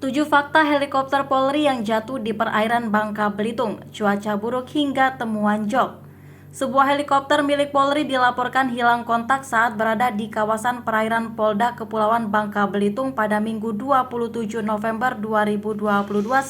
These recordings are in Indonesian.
7 fakta helikopter Polri yang jatuh di perairan Bangka Belitung, cuaca buruk hingga temuan jok. Sebuah helikopter milik Polri dilaporkan hilang kontak saat berada di kawasan perairan Polda Kepulauan Bangka Belitung pada Minggu 27 November 2022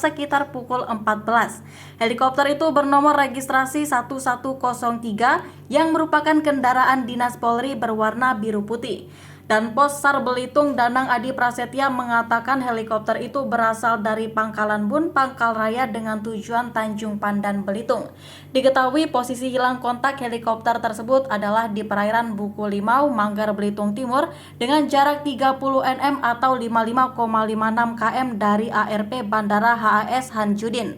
sekitar pukul 14. Helikopter itu bernomor registrasi 1103 yang merupakan kendaraan dinas Polri berwarna biru putih. Dan Pos SAR Belitung Danang Adi Prasetya mengatakan helikopter itu berasal dari Pangkalan Bun, Pangkal Raya dengan tujuan Tanjung Pandan, Belitung. Diketahui posisi hilang kontak helikopter tersebut adalah di perairan Buku Limau, Manggar, Belitung Timur dengan jarak 30 nm atau 55,56 km dari ARP Bandara HAS Hanjudin.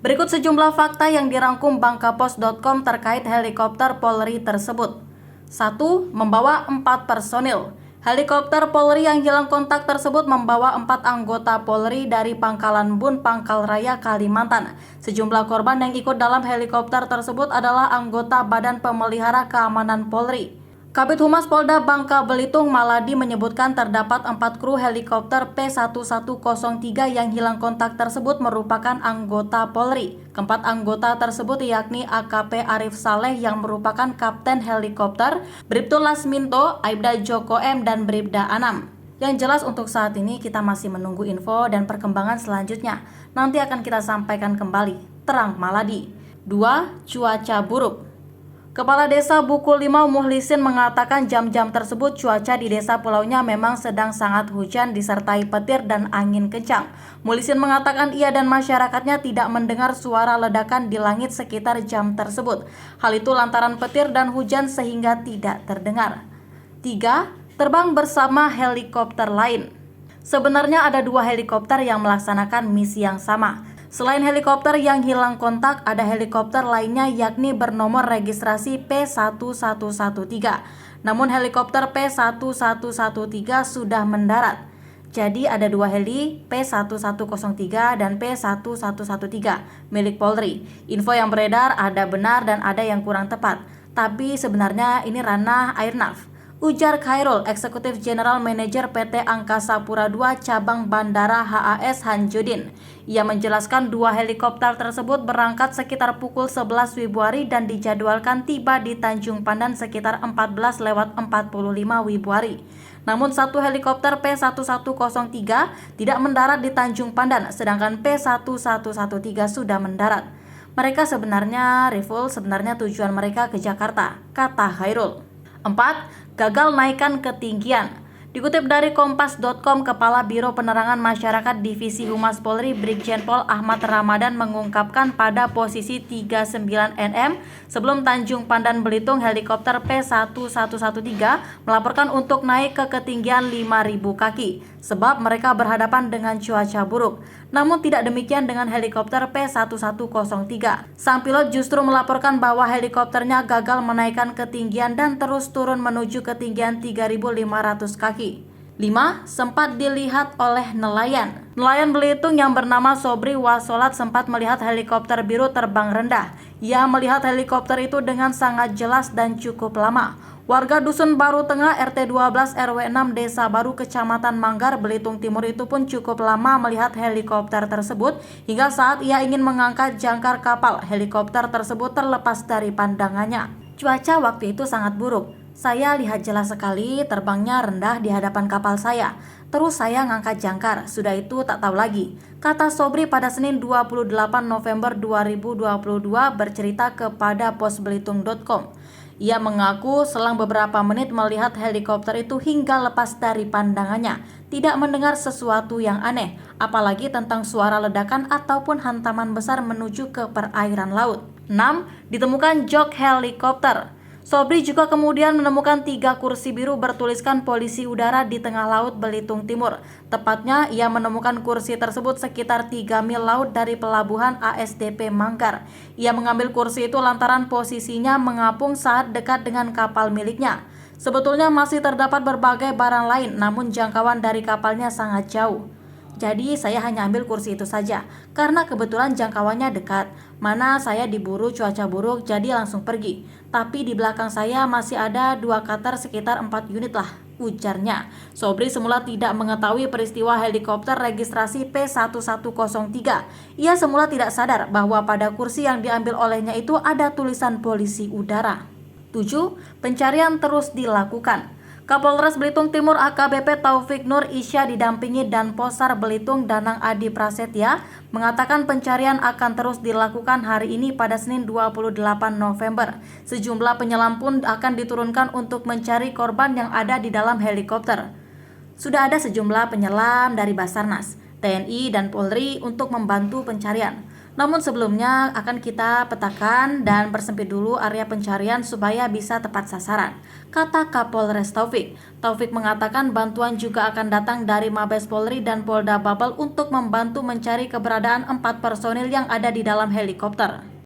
Berikut sejumlah fakta yang dirangkum bangkapos.com terkait helikopter Polri tersebut. 1. Membawa 4 personil. Helikopter Polri yang hilang kontak tersebut membawa 4 anggota Polri dari Pangkalan Bun, Pangkal Raya, Kalimantan. Sejumlah korban yang ikut dalam helikopter tersebut adalah anggota Badan Pemelihara Keamanan Polri. Kabid Humas Polda Bangka Belitung Maladi menyebutkan terdapat 4 kru helikopter P1103 yang hilang kontak tersebut merupakan anggota Polri. Keempat anggota tersebut yakni AKP Arif Saleh yang merupakan kapten helikopter, Bribtu Lasminto, Aibda Joko M, dan Bribda Anam. Yang jelas untuk saat ini kita masih menunggu info dan perkembangan selanjutnya. Nanti akan kita sampaikan kembali. Terang Maladi. 2. Cuaca buruk. Kepala Desa Buku Limau Muhlisin mengatakan jam-jam tersebut cuaca di desa pulaunya memang sedang sangat hujan disertai petir dan angin kencang. Muhlisin mengatakan ia dan masyarakatnya tidak mendengar suara ledakan di langit sekitar jam tersebut. Hal itu lantaran petir dan hujan sehingga tidak terdengar. 3. Terbang bersama helikopter lain. Sebenarnya ada 2 helikopter yang melaksanakan misi yang sama. Selain helikopter yang hilang kontak, ada helikopter lainnya yakni bernomor registrasi P1113. Namun helikopter P1113 sudah mendarat. Jadi ada 2 heli P1103 dan P1113 milik Polri. Info yang beredar ada benar dan ada yang kurang tepat. Tapi sebenarnya ini ranah Airnav. Ujar Khairul, Eksekutif General Manager PT Angkasa Pura II Cabang Bandara HAS Hanjudin. Ia menjelaskan 2 helikopter tersebut berangkat sekitar pukul 11 Februari dan dijadwalkan tiba di Tanjung Pandan sekitar 14:45 Februari. Namun 1 helikopter P1103 tidak mendarat di Tanjung Pandan, sedangkan P1113 sudah mendarat. Mereka sebenarnya sebenarnya tujuan mereka ke Jakarta, kata Khairul. 4. Gagal naikkan ketinggian. Dikutip dari Kompas.com, Kepala Biro Penerangan Masyarakat Divisi Humas Polri Brigjen Pol Ahmad Ramadan mengungkapkan pada posisi 39 nm sebelum Tanjung Pandan Belitung helikopter P1113 melaporkan untuk naik ke ketinggian 5.000 kaki sebab mereka berhadapan dengan cuaca buruk. Namun tidak demikian dengan helikopter P1103. Sang pilot justru melaporkan bahwa helikopternya gagal menaikkan ketinggian dan terus turun menuju ketinggian 3.500 kaki. 5. Sempat dilihat oleh nelayan. Nelayan Belitung yang bernama Sobri Wasolat sempat melihat helikopter biru terbang rendah. Ia melihat helikopter itu dengan sangat jelas dan cukup lama. Warga Dusun Baru Tengah RT 12 RW 6 Desa Baru Kecamatan Manggar Belitung Timur itu pun cukup lama melihat helikopter tersebut hingga saat ia ingin mengangkat jangkar kapal, helikopter tersebut terlepas dari pandangannya. Cuaca waktu itu sangat buruk. Saya lihat jelas sekali terbangnya rendah di hadapan kapal saya. Terus saya ngangkat jangkar, sudah itu tak tahu lagi. Kata Sobri pada Senin 28 November 2022 bercerita kepada posbelitung.com. Ia mengaku selang beberapa menit melihat helikopter itu hingga lepas dari pandangannya. Tidak mendengar sesuatu yang aneh, apalagi tentang suara ledakan ataupun hantaman besar menuju ke perairan laut. 6. Ditemukan jok helikopter. Sobri juga kemudian menemukan 3 kursi biru bertuliskan Polisi Udara di tengah laut Belitung Timur. Tepatnya ia menemukan kursi tersebut sekitar 3 mil laut dari pelabuhan ASDP Manggar. Ia mengambil kursi itu lantaran posisinya mengapung saat dekat dengan kapal miliknya. Sebetulnya masih terdapat berbagai barang lain, namun jangkauan dari kapalnya sangat jauh. Jadi saya hanya ambil kursi itu saja, karena kebetulan jangkauannya dekat. Mana saya diburu cuaca buruk jadi langsung pergi. Tapi di belakang saya masih ada 2 cutter sekitar 4 unit lah. ujarnya. Sobri semula tidak mengetahui peristiwa helikopter registrasi P1103. Ia semula tidak sadar bahwa pada kursi yang diambil olehnya itu ada tulisan polisi udara. 7. Pencarian terus dilakukan. Kapolres Belitung Timur AKBP Taufik Nur Isya didampingi Danposar Belitung Danang Adi Prasetya mengatakan pencarian akan terus dilakukan hari ini pada Senin 28 November. Sejumlah penyelam pun akan diturunkan untuk mencari korban yang ada di dalam helikopter. Sudah ada sejumlah penyelam dari Basarnas, TNI, dan Polri untuk membantu pencarian. Namun sebelumnya akan kita petakan dan persempit dulu area pencarian supaya bisa tepat sasaran, kata Kapolres Taufik. Taufik mengatakan bantuan juga akan datang dari Mabes Polri dan Polda Babel untuk membantu mencari keberadaan 4 personil yang ada di dalam helikopter.